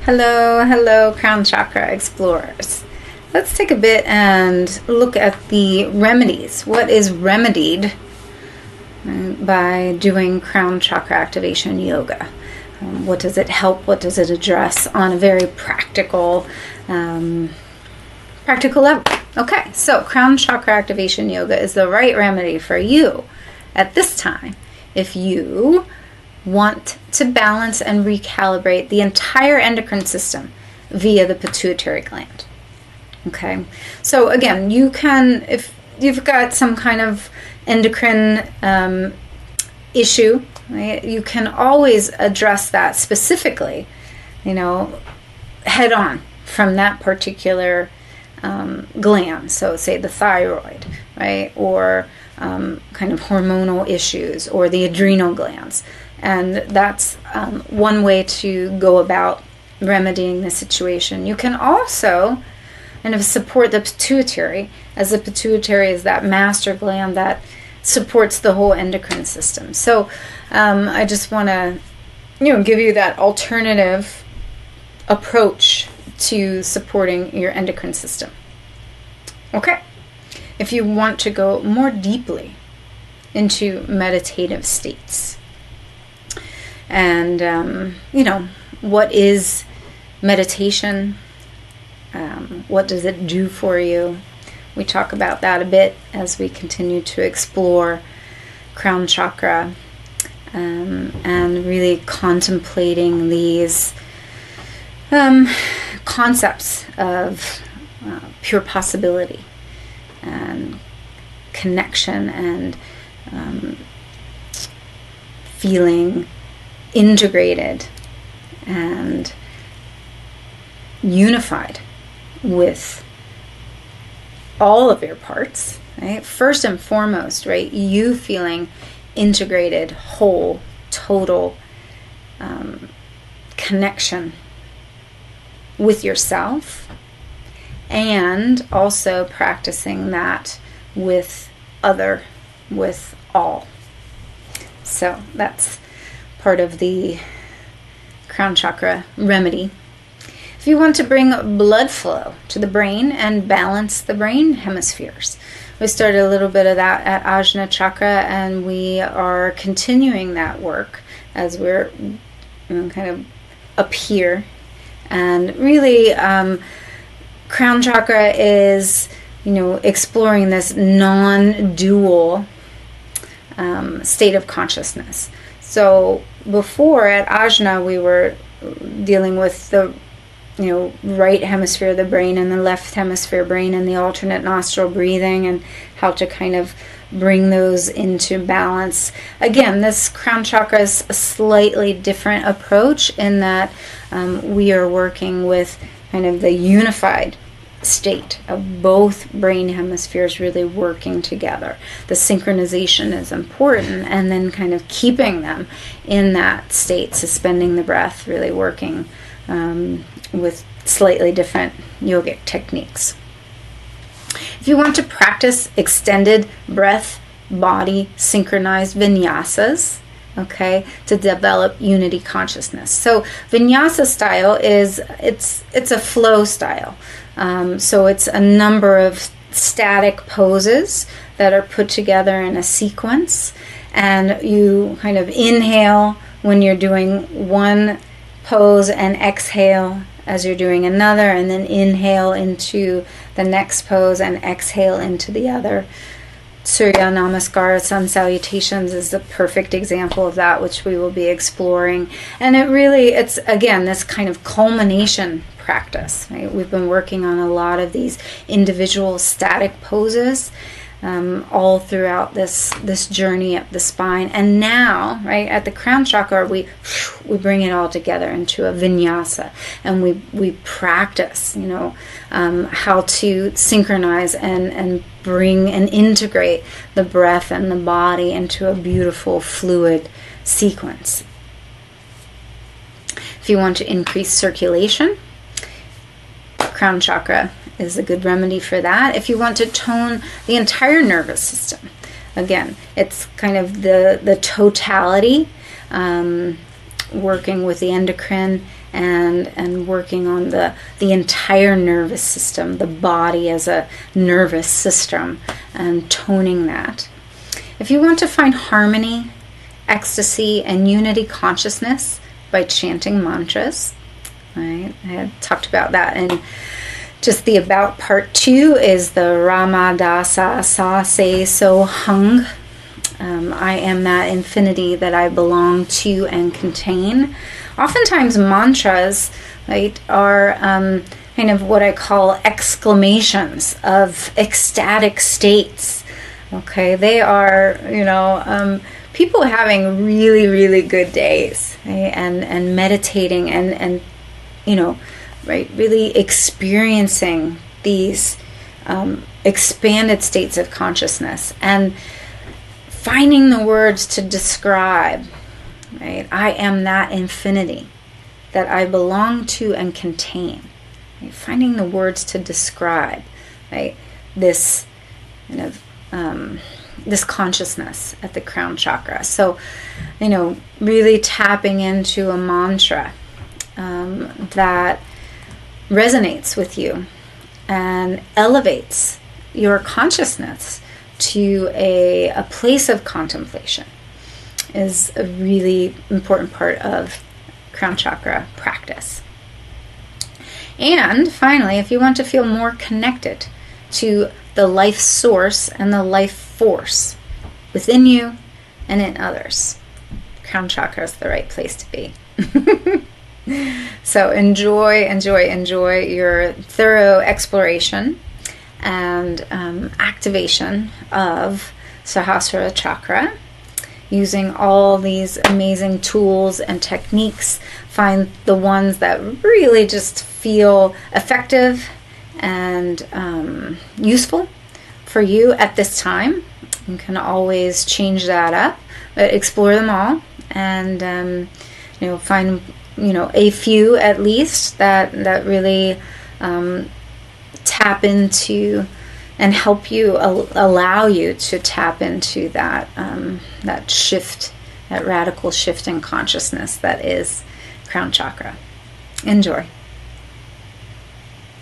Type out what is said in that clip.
Hello, hello, Crown Chakra explorers. Let's take a bit and look at the remedies. What is remedied by doing Crown Chakra Activation Yoga? What does it help? What does it address on a very practical level? Okay, so Crown Chakra Activation Yoga is the right remedy for you at this time if you want to balance and recalibrate the entire endocrine system via the pituitary gland. Okay, so again, you can, if you've got some kind of endocrine issue, right, you can always address that specifically, head on from that particular gland. So say the thyroid, right, or kind of hormonal issues, or the adrenal glands. And that's one way to go about remedying the situation. You can also kind of support the pituitary, as the pituitary is that master gland that supports the whole endocrine system. So I just want to, give you that alternative approach to supporting your endocrine system. Okay, if you want to go more deeply into meditative states, and what is meditation? What does it do for you? We talk about that a bit as we continue to explore Crown Chakra, and really contemplating these concepts of pure possibility and connection and feeling integrated and unified with all of your parts, right? First and foremost, right? You feeling integrated, whole, total connection with yourself, and also practicing that with all. So that's part of the Crown Chakra remedy. If you want to bring blood flow to the brain and balance the brain hemispheres, we started a little bit of that at Ajna Chakra, and we are continuing that work as we're kind of up here. And really, Crown Chakra is, exploring this non-dual state of consciousness. So before at Ajna, we were dealing with the right hemisphere of the brain and the left hemisphere brain, and the alternate nostril breathing, and how to kind of bring those into balance. Again, this Crown Chakra is a slightly different approach in that we are working with kind of the unified state of both brain hemispheres really working together. The synchronization is important, and then kind of keeping them in that state, suspending the breath, really working with slightly different yogic techniques. If you want to practice extended breath, body, synchronized vinyasas, okay, to develop unity consciousness. So vinyasa style is, it's a flow style. So it's a number of static poses that are put together in a sequence, and you kind of inhale when you're doing one pose and exhale as you're doing another, and then inhale into the next pose and exhale into the other. Surya Namaskara, sun salutations, is the perfect example of that, which we will be exploring. And it's again this kind of culmination practice, right? We've been working on a lot of these individual static poses all throughout this journey up the spine, and now, right, at the Crown Chakra, we bring it all together into a vinyasa, and we practice, how to synchronize and bring and integrate the breath and the body into a beautiful fluid sequence. If you want to increase circulation, Crown Chakra is a good remedy for that. If you want to tone the entire nervous system, again, it's kind of the totality, working with the endocrine and working on the entire nervous system, the body as a nervous system, and toning that. If you want to find harmony, ecstasy, and unity consciousness by chanting mantras, right? I had talked about that, and just the about part 2 is the Ramadasa Sa Se So Hung. I am that infinity that I belong to and contain. Oftentimes mantras, right, are kind of what I call exclamations of ecstatic states. Okay, they are, people having really, really good days, right? and meditating and right, really experiencing these expanded states of consciousness and finding the words to describe, right? I am that infinity that I belong to and contain. Right? Finding the words to describe, right, this kind of this consciousness at the crown chakra. So, really tapping into a mantra that resonates with you and elevates your consciousness to a place of contemplation is a really important part of crown chakra practice. And finally, if you want to feel more connected to the life source and the life force within you and in others, crown chakra is the right place to be. So enjoy your thorough exploration and activation of Sahasrara Chakra using all these amazing tools and techniques. Find the ones that really just feel effective and useful for you at this time. You can always change that up, but explore them all and find a few at least that really tap into and help you, allow you to tap into that shift, that radical shift in consciousness that is crown chakra. Enjoy.